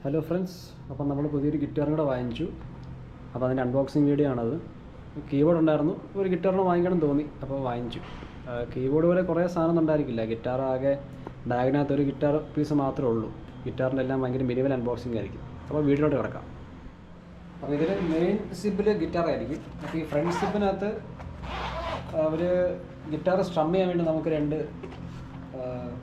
Hello friends, അപ്പം നമ്മൾ പുതിയൊരു ഗിറ്റാറും കൂടെ വാങ്ങിച്ചു. അപ്പോൾ അതിൻ്റെ അൺബോക്സിങ് വീഡിയോ ആണത്. കീബോർഡ് ഉണ്ടായിരുന്നു, ഒരു ഗിറ്റാറിന് വാങ്ങിക്കണം തോന്നി, അപ്പോൾ വാങ്ങിച്ചു. കീബോർഡ് പോലെ കുറേ സാധനം ഉണ്ടായിരിക്കില്ല. ഗിറ്റാർ ആകെ ബാഗിനകത്ത് ഒരു ഗിറ്റാർ പീസ് മാത്രമേ ഉള്ളൂ. ഗിറ്റാറിൻ്റെ എല്ലാം ഭയങ്കര മിനിമൽ അൺബോക്സിങ് ആയിരിക്കും. അപ്പോൾ വീഡിയോയിലോട്ട് കിടക്കാം. അപ്പോൾ ഇതിൽ മെയിൻ സിബിൽ ഗിറ്റാർ ആയിരിക്കും. അപ്പോൾ ഈ ഫ്രണ്ട് സിബിനകത്ത് അവർ ഗിറ്റാർ സ്ട്രം ചെയ്യാൻ വേണ്ടി നമുക്ക് രണ്ട്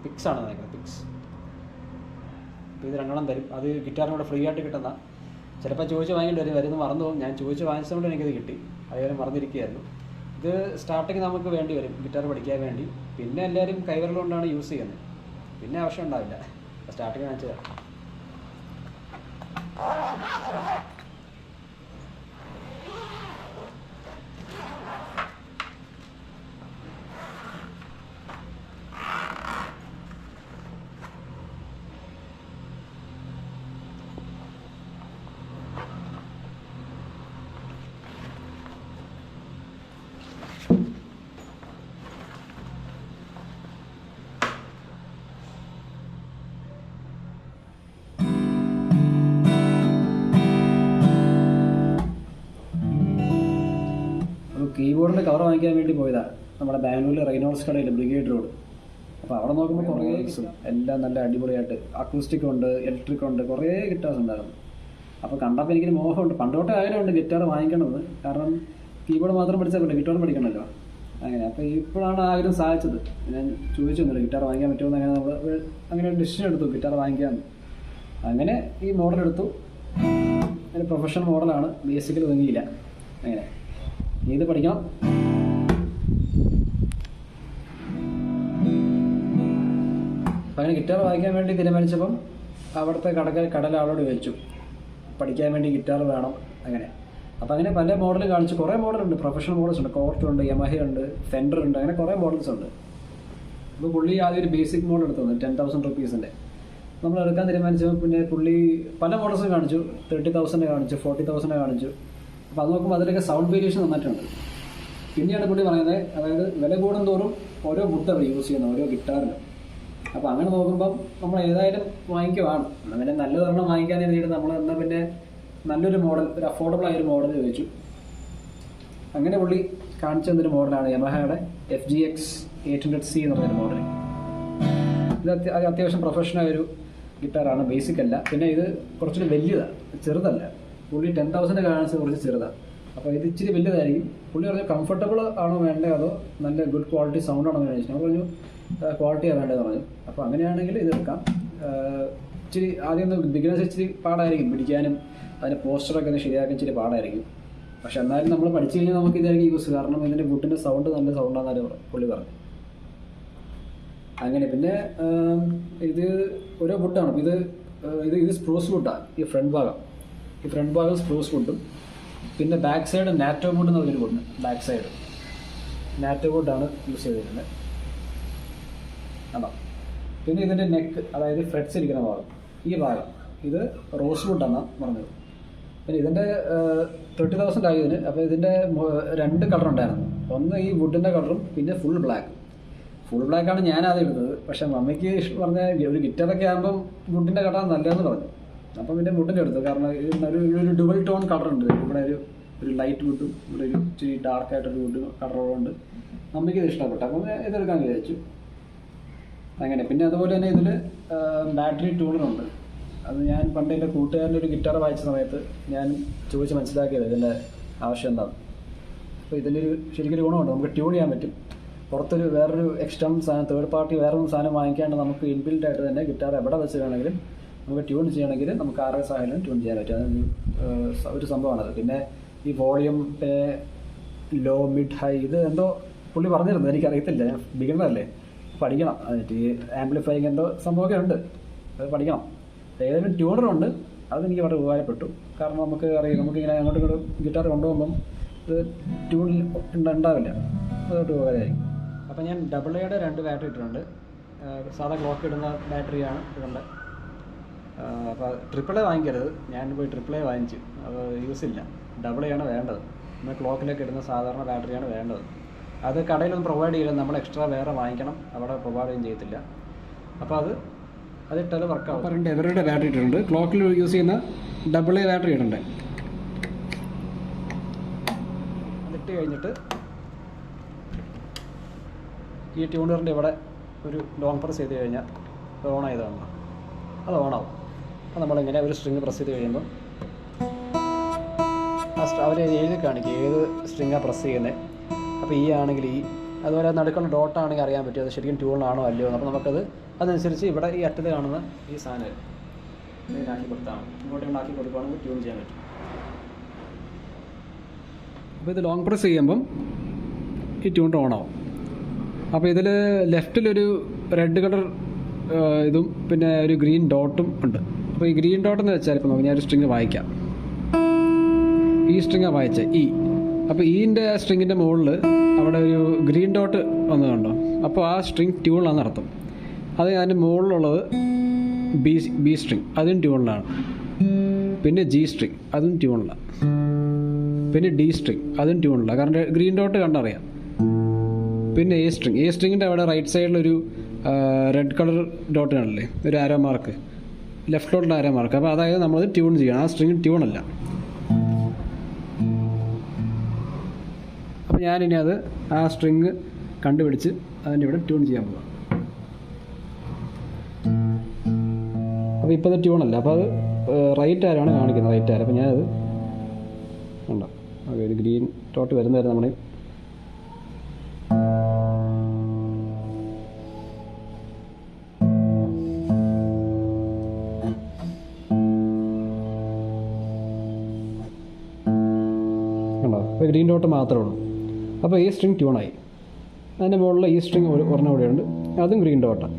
പിക്സാണ് നിൽക്കുന്നത്. പിക്സ് അപ്പോൾ ഇത് രണ്ടെണ്ണം തരും. അത് ഗിറ്റാറിനോട് ഫ്രീ ആയിട്ട് കിട്ടുന്ന. ചിലപ്പോൾ ചോദിച്ച് വാങ്ങിയിട്ട് വരും, വരുന്ന മറന്നു പോകും. ഞാൻ ചോദിച്ച് വാങ്ങിച്ചതുകൊണ്ട് എനിക്കത് കിട്ടി. അതുപോലെ മറന്നിരിക്കുകയായിരുന്നു. ഇത് സ്റ്റാർട്ടിങ് നമുക്ക് വേണ്ടി വരും ഗിറ്റാർ പഠിക്കാൻ വേണ്ടി. പിന്നെ എല്ലാവരും കൈവിരലുകൊണ്ടാണ് യൂസ് ചെയ്യുന്നത്. പിന്നെ ആവശ്യം ഉണ്ടാവില്ല. സ്റ്റാർട്ടിങ് വാങ്ങിച്ചതാണ്. കീബോർഡിൻ്റെ കവർ വാങ്ങിക്കാൻ വേണ്ടി പോയതാണ്. നമ്മുടെ ബാംഗ്ലൂരിലെ റെയ്നോൾസ് കടയിൽ ബ്രിഗേഡ് റോഡ്. അപ്പോൾ അവിടെ നോക്കുമ്പോൾ കുറേ എല്ലാം നല്ല അടിപൊളിയായിട്ട് അക്കൂസ്റ്റിക് ഉണ്ട്, ഇലക്ട്രിക് ഉണ്ട്, കുറേ ഗിറ്റാർസ് ഉണ്ടായിരുന്നു. അപ്പോൾ കണ്ടപ്പോൾ എനിക്കൊരു മോഹമുണ്ട്. പണ്ടോട്ടേ ആഗ്രഹമുണ്ട് ഗിറ്റാർ വാങ്ങിക്കണമെന്ന്. കാരണം കീബോർഡ് മാത്രം പഠിച്ചാൽ പറ്റില്ല, ഗിറ്റാർ പഠിക്കണമല്ലോ. അങ്ങനെ അപ്പോൾ ഇപ്പോഴാണ് ആഗ്രഹം സാധിച്ചത്. ഞാൻ ചോദിച്ചൊന്നുമില്ല ഗിറ്റാർ വാങ്ങിക്കാൻ പറ്റുമെന്ന്. അങ്ങനെ നമ്മൾ അങ്ങനെ ഒരു ഡിസിഷൻ എടുത്തു ഗിറ്റാർ വാങ്ങിക്കാമെന്ന്. അങ്ങനെ ഈ മോഡൽ എടുത്തു. ഒരു പ്രൊഫഷണൽ മോഡലാണ്, ബേസിക്കൽ ഒതുങ്ങിയില്ല. അങ്ങനെ ഇത് പഠിക്കണം. അപ്പം അങ്ങനെ ഗിറ്റാർ വാങ്ങിക്കാൻ വേണ്ടി തീരുമാനിച്ചപ്പം അവിടുത്തെ കടൽ ആളോട് ചോദിച്ചു, പഠിക്കാൻ വേണ്ടി ഗിറ്റാർ വേണം. അങ്ങനെ അപ്പം അങ്ങനെ പല മോഡൽ കാണിച്ചു. കുറേ മോഡലുണ്ട്, പ്രൊഫഷണൽ മോഡൽസ് ഉണ്ട്. കോർട്ടുണ്ട്, യമഹ ഉണ്ട്, ഫെൻഡർ ഉണ്ട്, അങ്ങനെ കുറേ മോഡൽസ് ഉണ്ട്. അപ്പോൾ പുള്ളി ആദ്യം ഒരു ബേസിക് മോഡൽ എടുത്തു, 10,000 റുപ്പീസിൻ്റെ നമ്മൾ എടുക്കാൻ തീരുമാനിച്ചപ്പോൾ പിന്നെ പുള്ളി പല മോഡൽസും കാണിച്ചു. 30,000 കാണിച്ചു, 40,000 കാണിച്ചു. അപ്പോൾ അത് നോക്കുമ്പോൾ അതിലൊക്കെ സൗണ്ട് വേരിയേഷൻ നന്നായിട്ടുണ്ട്. പിന്നെയാണ് പുള്ളി പറയുന്നത്, അതായത് വില കൂടും തോറും ഓരോ വുഡ് അവർ യൂസ് ചെയ്യുന്നത്, ഓരോ ഗിറ്റാറിലും. അപ്പോൾ അങ്ങനെ നോക്കുമ്പം നമ്മൾ ഏതായാലും വാങ്ങിക്കുവാണ്. അങ്ങനെ നല്ലതൊരെണ്ണം വാങ്ങിക്കാൻ വേണ്ടിയിട്ട് നമ്മൾ എന്നാൽ പിന്നെ നല്ലൊരു മോഡൽ, ഒരു അഫോർഡബിൾ ആയൊരു മോഡൽ ചോദിച്ചു. അങ്ങനെ പുള്ളി കാണിച്ചു തന്നൊരു മോഡലാണ് യമഹയുടെ FGX 800C എന്ന് പറഞ്ഞൊരു മോഡൽ. ഇത് അത്യാവശ്യം പ്രൊഫഷണൽ ഗിറ്റാറാണ്, ബേസിക് അല്ല. പിന്നെ ഇത് കുറച്ചുകൂടി വലിയതാണ്, ചെറുതല്ല. പുള്ളി 10,000 കാണിച്ചത് കുറച്ച് ചെറുതാണ്. അപ്പോൾ ഇത് ഇച്ചിരി വലുതായിരിക്കും. പുള്ളി പറഞ്ഞു കംഫർട്ടബിൾ ആണോ വേണ്ടത് അതോ നല്ല ഗുഡ് ക്വാളിറ്റി സൗണ്ട് ആണോ എന്ന് ചോദിച്ചു. ഞാൻ പറഞ്ഞു ക്വാളിറ്റിയാണ് വേണ്ടതെന്ന് പറഞ്ഞു. അപ്പോൾ അങ്ങനെയാണെങ്കിൽ ഇത് എടുക്കാം. ഇച്ചിരി ആദ്യം ഒന്ന് ബിഗിനേഴ്സ് ഇച്ചിരി പാടായിരിക്കും പിടിക്കാനും, അതിൻ്റെ പോസ്റ്ററൊക്കെ ഒന്ന് ശരിയാക്കാൻ ഇച്ചിരി പാടായിരിക്കും. പക്ഷെ എന്നാലും നമ്മൾ പഠിച്ചു കഴിഞ്ഞാൽ നമുക്ക് ഇതായിരിക്കും യൂസ്. കാരണം ഇതിൻ്റെ വുഡിൻ്റെ സൗണ്ട് നല്ല സൗണ്ടാണെന്നാണ് പുള്ളി പറഞ്ഞു. അങ്ങനെ പിന്നെ ഇത് ഓരോ വുഡാണ്. ഇത് സ്പ്രൂസ് വുഡാണ്. ഈ ഫ്രണ്ട് ഭാഗം സ്പ്രൂസ് വുഡും പിന്നെ ബാക്ക് സൈഡ് നാറ്റോ വുഡ് എന്ന് പറഞ്ഞൊരു വുഡ്. ബാക്ക് സൈഡ് നാറ്റോ വുഡാണ് യൂസ് ചെയ്തിരുന്നത്. അതാ. പിന്നെ ഇതിൻ്റെ നെക്ക്, അതായത് ഫ്രെഡ്സ് ഇരിക്കുന്ന ഭാഗം, ഈ ഭാഗം ഇത് റോസ് വുഡാണ് പറഞ്ഞത്. പിന്നെ ഇതിൻ്റെ 30,000 ആയി ഇതിന്. അപ്പോൾ ഇതിൻ്റെ 2 കളർ ഉണ്ടായിരുന്നു. ഒന്ന് ഈ വുഡിൻ്റെ കളറും പിന്നെ ഫുൾ ബ്ലാക്കാണ് ഞാൻ ആദ്യം എടുത്തത്. പക്ഷേ മമ്മിക്ക് പറഞ്ഞ ഒരു ഗിറ്റാറൊക്കെ ആകുമ്പം വുഡിൻ്റെ കളറാണ് നല്ലതെന്ന് പറഞ്ഞു. അപ്പം പിന്നെ വുഡിൻ്റെ എടുത്തു. കാരണം ഒരു ഡുവൽ ടോൺ കളറുണ്ട്. ഇവിടെ ഒരു ലൈറ്റ് വുഡും ഇവിടെ ഒരു ഇച്ചിരി ഡാർക്കായിട്ടൊരു വുഡ് കളറുണ്ട്. മമ്മിക്ക് ഇത് ഇഷ്ടപ്പെട്ടു. അപ്പം ഇതെടുക്കാൻ വിചാരിച്ചു. അങ്ങനെ പിന്നെ അതുപോലെ തന്നെ ഇതിൽ ബാറ്ററി ട്യൂണറുണ്ട്. അത് ഞാൻ പണ്ട് എൻ്റെ കൂട്ടുകാരൻ്റെ ഒരു ഗിറ്റാർ വായിച്ച സമയത്ത് ഞാൻ ചോദിച്ച് മനസ്സിലാക്കിയത് ഇതിൻ്റെ ആവശ്യം എന്താണ്. അപ്പോൾ ഇതിലൊരു ശരിക്കൊരു ഗുണമുണ്ട്, നമുക്ക് ട്യൂൺ ചെയ്യാൻ പറ്റും. പുറത്തൊരു വേറൊരു എക്സ്റ്റേണൽ സാധനം, തേർഡ് പാർട്ടി വേറൊരു സാധനം വാങ്ങിക്കാണ്ട് നമുക്ക് ഇൻബിൽഡ് ആയിട്ട് തന്നെ ഗിറ്റാർ എവിടെ വെച്ച് വേണമെങ്കിലും നമുക്ക് ട്യൂൺ ചെയ്യണമെങ്കിൽ നമുക്ക് ആരുടെ സഹായം ട്യൂൺ ചെയ്യാൻ പറ്റും. അതൊരു സംഭവമാണത്. പിന്നെ ഈ വോളിയം, ലോ, മിഡ്, ഹൈ, ഇത് എന്തോ പുള്ളി പറഞ്ഞിരുന്നു, എനിക്കറിയത്തില്ല. ഞാൻ ബിഗിനറല്ലേ, പഠിക്കണം. എന്നിട്ട് ഈ ആംപ്ലിഫൈങ് എന്തോ സംഭവമൊക്കെ ഉണ്ട്, അത് പഠിക്കണം. ഏതെങ്കിലും ട്യൂണറുണ്ട്, അതെനിക്ക് വളരെ ഉപകാരപ്പെട്ടു. കാരണം നമുക്ക് അറിയാം, നമുക്കിങ്ങനെ അങ്ങോട്ടും ഇങ്ങോട്ടും ഗിറ്റാർ കൊണ്ടുപോകുമ്പം ഇത് ട്യൂണിൽ ഉണ്ടാവില്ല, അതൊട്ട് ഉപകാരമായിരിക്കും. അപ്പോൾ ഞാൻ AA-യുടെ 2 ബാറ്ററി ഇട്ടിട്ടുണ്ട്. സാധാ ക്ലോക്ക് ഇടുന്ന ബാറ്ററിയാണ് ഇതുണ്ട്. അപ്പോൾ AAA വാങ്ങിക്കരുത്. ഞാൻ പോയി AAA വാങ്ങിച്ചു, അത് യൂസ് ഇല്ല. AA ആണ് വേണ്ടത്. നമ്മൾ ക്ലോക്കിലൊക്കെ ഇടുന്ന സാധാരണ ബാറ്ററിയാണ് വേണ്ടത്. അത് കടയിലൊന്നും പ്രൊവൈഡ് ചെയ്യില്ല, നമ്മൾ എക്സ്ട്രാ വേറെ വാങ്ങിക്കണം. അവിടെ പ്രൊവൈഡ് ചെയ്യത്തില്ല. അപ്പോൾ അത് അതിട്ടാൽ വർക്കാവും. അപ്പോൾ 2 എവരുടെ ബാറ്ററി ഇട്ടിട്ടുണ്ട്. ക്ലോക്കിൽ യൂസ് ചെയ്യുന്ന AA ബാറ്ററി ഇടണ്ടേ. അതിട്ട് കഴിഞ്ഞിട്ട് ഈ ട്യൂണറിൻ്റെ ഇവിടെ ഒരു ലോങ് പ്രസ് ചെയ്ത് കഴിഞ്ഞാൽ ഓൺ ആയതാണ്. അത് ഓണാവും. അപ്പോൾ നമ്മളിങ്ങനെ ഒരു സ്ട്രിങ് പ്രസ് ചെയ്ത് കഴിയുമ്പോൾ അവർ എഴുതി കാണിക്കും ഏത് സ്ട്രിങ്ങാണ് പ്രസ് ചെയ്യുന്നത്. അപ്പോൾ ഈ ആണെങ്കിൽ ഈ, അതുപോലെ നടുക്കുള്ള ഡോട്ടാണെങ്കിൽ അറിയാൻ പറ്റും അത് ശരിക്കും ട്യൂണാണോ അല്ലയോ. അപ്പോൾ നമുക്കത് അതനുസരിച്ച് ഇവിടെ ഈ അറ്റത്ത് കാണുന്ന ഈ സാധനം ഇങ്ങനെയാക്കി കൊടുത്താണ് ഇങ്ങോട്ട് ഉണ്ടാക്കി കൊടുക്കുകയാണെങ്കിൽ ട്യൂൺ ചെയ്യാൻ പറ്റും. അപ്പോൾ ഇത് ലോങ് പ്രസ് ചെയ്യുമ്പം ഈ ട്യൂണർ ഓണാവും. അപ്പോൾ ഇതിൽ ലെഫ്റ്റിലൊരു റെഡ് കളർ ഇതും പിന്നെ ഒരു ഗ്രീൻ ഡോട്ടും ഉണ്ട്. അപ്പോൾ ഈ ഗ്രീൻ ഡോട്ട് എന്ന് വെച്ചാൽ ഇപ്പോൾ നോക്കി ഞാനൊരു സ്ട്രിങ് വായിക്കാം. ഈ സ്ട്രിങ്ങാണ് വായിച്ചത് ഈ. അപ്പോൾ ഈൻ്റെ സ്ട്രിങ്ങിൻ്റെ മുകളിൽ അവിടെ ഒരു ഗ്രീൻ ഡോട്ട് വന്നതുണ്ടോ. അപ്പോൾ ആ സ്ട്രിങ് ട്യൂണിലാണെന്ന് അർത്ഥം. അത് അതിൻ്റെ മുകളിലുള്ളത് ബി സ്ട്രിങ്, അതും ട്യൂണിലാണ്. പിന്നെ ജി സ്ട്രിങ്, അതും ട്യൂണിലാണ്. പിന്നെ ഡി സ്ട്രിങ്, അതും ട്യൂണിലാണ്. കാരണം ഗ്രീൻ ഡോട്ട് കണ്ടറിയാം. പിന്നെ എ സ്ട്രിങ്ങിൻ്റെ അവിടെ റൈറ്റ് സൈഡിലൊരു റെഡ് കളർ ഡോട്ട് കാണില്ലേ, ഒരു ആരോ മാർക്ക്, ലെഫ്റ്റിലോട്ടുള്ള ആരോ മാർക്ക്. അപ്പോൾ അതായത് നമ്മളത് ട്യൂൺ ചെയ്യണം. ആ സ്ട്രിങ് ട്യൂണല്ല. അപ്പോൾ ഞാനിനി അത് ആ സ്ട്രിങ് കണ്ടുപിടിച്ച് അതിൻ്റെ ഇവിടെ ട്യൂൺ ചെയ്യാൻ പോകാം. അപ്പോൾ ഇപ്പോൾ അത് ട്യൂണല്ല. അപ്പോൾ അത് റൈറ്റ് ആരാണ് കാണിക്കുന്നത്, റൈറ്റ് ആര്. അപ്പോൾ ഞാനത് ഉണ്ടോ ഓക്കെ ഒരു ഗ്രീൻ ഡോട്ട് വരുന്ന വരെ നമ്മൾ അപ്പോൾ ഗ്രീൻ ഡോട്ട് മാത്രമേ ഉള്ളൂ. അപ്പോൾ ഈ സ്ട്രിങ് ട്യൂണായി. അതിൻ്റെ മുകളിൽ ഈ സ്ട്രിങ് ഒരെണ്ണം കൂടെയുണ്ട്, അതും ഗ്രീൻ ഡോട്ടാണ്.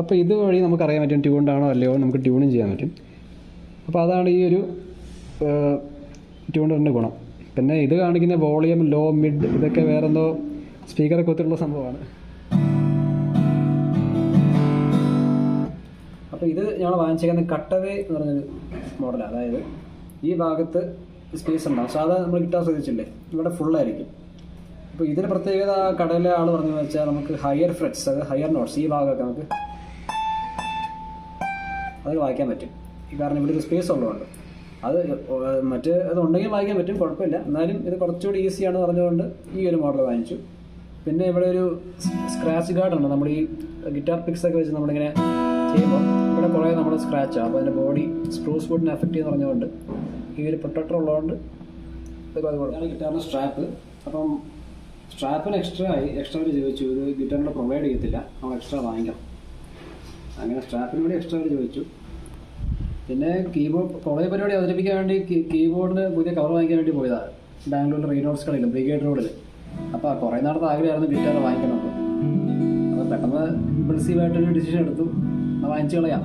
അപ്പോൾ ഇതുവഴി നമുക്കറിയാൻ പറ്റും ട്യൂൺഡാണോ അല്ലയോ, നമുക്ക് ട്യൂണും ചെയ്യാൻ പറ്റും. അപ്പോൾ അതാണ് ഈ ഒരു ട്യൂണറിൻ്റെ ഗുണം. പിന്നെ ഇത് കാണിക്കുന്ന വോളിയം, ലോ, മിഡ് ഇതൊക്കെ വേറെന്തോ സ്പീക്കറെ കുത്തിയുള്ള സംഭവമാണ്. അപ്പോൾ ഇത് ഞങ്ങൾ വാങ്ങിച്ചേക്കുന്ന കട്ടവേ എന്ന് പറഞ്ഞൊരു മോഡലാണ്. അതായത് ഈ ഭാഗത്ത് സ്പേസ് ഉണ്ടാകും. സാധാരണ നമ്മൾ ഗിറ്റാർ ശ്രദ്ധിച്ചില്ലേ, ഇവിടെ ഫുള്ളായിരിക്കും. അപ്പോൾ ഇതിന് പ്രത്യേകത കടയിലെ ആൾ പറഞ്ഞതെന്ന് വെച്ചാൽ നമുക്ക് ഹയർ ഫ്രെറ്റ്സ്, അത് ഹയർ നോട്ട്സ്, ഈ ഭാഗമൊക്കെ നമുക്ക് അത് വായിക്കാൻ പറ്റും. കാരണം ഇവിടെ ഒരു സ്പേസ് ഉള്ളതുകൊണ്ട്. അത് അത് ഉണ്ടെങ്കിൽ വായിക്കാൻ പറ്റും, കുഴപ്പമില്ല. എന്നാലും ഇത് കുറച്ചുകൂടി ഈസിയാണ് പറഞ്ഞുകൊണ്ട് ഈ ഒരു മോഡൽ വാങ്ങിച്ചു. പിന്നെ ഇവിടെ ഒരു സ്ക്രാച്ച് ഗാർഡ് ഉണ്ട്. നമ്മൾ ഈ ഗിറ്റാർ പിക്സൊക്കെ വെച്ച് നമ്മളിങ്ങനെ ചെയ്യുമ്പോൾ ഇവിടെ കുറേ നമ്മൾ സ്ക്രാച്ചാണ്. അപ്പോൾ അതിൻ്റെ ബോഡി സ്പ്രൂസ് വുഡിനെ എഫക്റ്റ് ചെയ്യുന്ന പറഞ്ഞുകൊണ്ട് ഈ ഒരു പ്രൊട്ടക്ടർ ഉള്ളതുകൊണ്ട് ഇതൊക്കെ അതുകൊണ്ടാണ് ഗിറ്റാറിൻ്റെ സ്ട്രാപ്പ്. അപ്പം സ്ട്രാപ്പിന് എക്സ്ട്രാ അവർ ചോദിച്ചു. ഇത് ഗിറ്റാറിൻ്റെ പ്രൊവൈഡ് ചെയ്യത്തില്ല, നമ്മൾ എക്സ്ട്രാ വാങ്ങിക്കണം. അങ്ങനെ സ്ട്രാപ്പിന് വേണ്ടി എക്സ്ട്രാ അവർ ചോദിച്ചു. പിന്നെ കീബോർഡ് കുറേ പരിപാടി അവതരിപ്പിക്കാൻ വേണ്ടി കീബോർഡിന് പുതിയ കവർ വാങ്ങിക്കാൻ വേണ്ടി പോയതാണ് ബാംഗ്ലൂരിൽ റീനോട്ട്സ് കടയിലും ബ്രിഗേഡ് റോഡിൽ. അപ്പോൾ കുറേ നാളത്തെ ആഗ്രഹമായിരുന്നു ഗിറ്റാർ വാങ്ങിക്കണം. അപ്പോൾ പെട്ടെന്ന് ഇമ്പൾസീവായിട്ടൊരു ഡിസിഷൻ എടുത്തു, വാങ്ങിച്ചു കളയാം.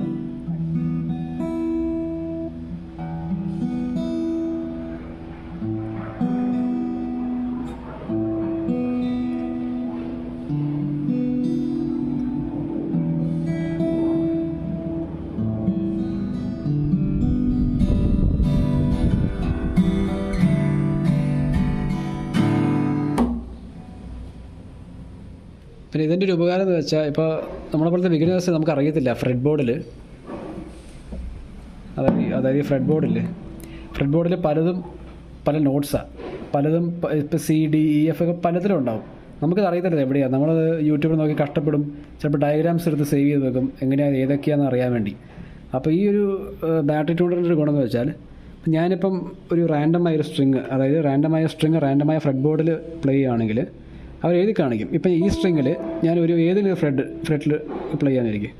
പിന്നെ ഇതിൻ്റെ ഒരു ഉപകാരം എന്ന് വെച്ചാൽ ഇപ്പോൾ നമ്മളെ പോലത്തെ ബിഗിനേഴ്സ് നമുക്ക് അറിയത്തില്ല ഫ്രെഡ് ബോർഡിൽ, അതായത് ഈ ഫ്രെഡ് ബോർഡിൽ പല നോട്ട്സാണ്, പലതും ഇപ്പോൾ CD, EF ഒക്കെ പലതിലും ഉണ്ടാവും. നമുക്കത് അറിയത്തില്ല എവിടെയാണ്. നമ്മൾ യൂട്യൂബിൽ നോക്കി കഷ്ടപ്പെടും, ചിലപ്പോൾ ഡയഗ്രാംസ് എടുത്ത് സേവ് ചെയ്ത് വെക്കും എങ്ങനെയാണ് ഏതൊക്കെയാണെന്ന് അറിയാൻ വേണ്ടി. അപ്പോൾ ഈ ഒരു ബാറ്ററി ട്യൂണറിൻ്റെ ഒരു ഗുണം എന്ന് വെച്ചാൽ ഞാനിപ്പം ഒരു റാൻഡമായ റാൻഡമായ ഫ്രെഡ് ബോർഡിൽ പ്ലേ ചെയ്യുകയാണെങ്കിൽ അവർ എഴുതി കാണിക്കും. ഇപ്പം ഈ സ്ട്രിങ്ങിൽ ഞാൻ ഏതെങ്കിലും ഫ്രെറ്റിൽ പ്ലേ ചെയ്യാനിരിക്കും.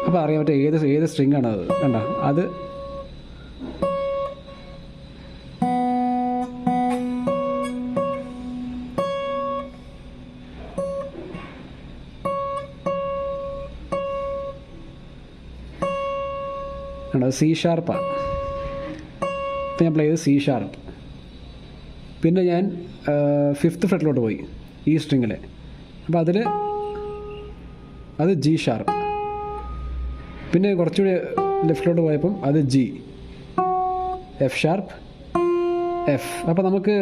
അപ്പോൾ അറിയാൻ പറ്റും ഏത് സ്ട്രിങ്ങാണ് അത്. കണ്ട അത് C#. ഇപ്പം ഞാൻ പ്ലേ ചെയ്ത് C#. പിന്നെ ഞാൻ 5th ഫ്രെറ്റിലോട്ട് പോയി ഈ സ്ട്രിങ്ങിൽ. അപ്പോൾ അത് G#. പിന്നെ കുറച്ചുകൂടി ലെഫ്റ്റിലോട്ട് പോയപ്പം അത് G, F#, F. അപ്പോൾ നമുക്ക്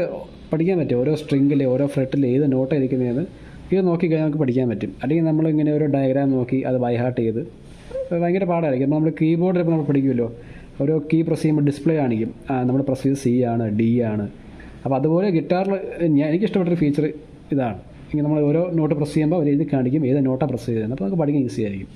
പഠിക്കാൻ പറ്റും ഓരോ സ്ട്രിങ്ങിൽ ഓരോ ഫ്രെറ്റിൽ ഏത് നോട്ടാണ് ഇരിക്കുന്നതെന്ന് ഇത് നോക്കിക്കഴിഞ്ഞാൽ നമുക്ക് പഠിക്കാൻ പറ്റും. അല്ലെങ്കിൽ നമ്മളിങ്ങനെ ഓരോ ഡയഗ്രാം നോക്കി അത് ബൈ ഹാർട്ട് ചെയ്ത് ഭയങ്കര പാടായിരിക്കും. നമ്മൾ കീബോർഡിൽ ഇപ്പോൾ നമ്മൾ പഠിക്കുമല്ലോ, ഓരോ കീ പ്രസ് ചെയ്യുമ്പോൾ ഡിസ്പ്ലേ കാണിക്കും, നമ്മൾ പ്രസ് ചെയ്ത് സി ആണ്, ഡി ആണ്. അപ്പോൾ അതുപോലെ ഗിറ്റാറിൽ എനിക്കിഷ്ടപ്പെട്ടൊരു ഫീച്ചർ ഇതാണ്. ഇങ്ങനെ നമ്മൾ ഓരോ നോട്ട് പ്രസ് ചെയ്യുമ്പോൾ അവർ എഴുതി കാണിക്കും ഏത് നോട്ടാണ് പ്രസ് ചെയ്തതെന്ന്. അപ്പോൾ നമുക്ക് പഠിക്കാൻ ഈസി ആയിരിക്കും.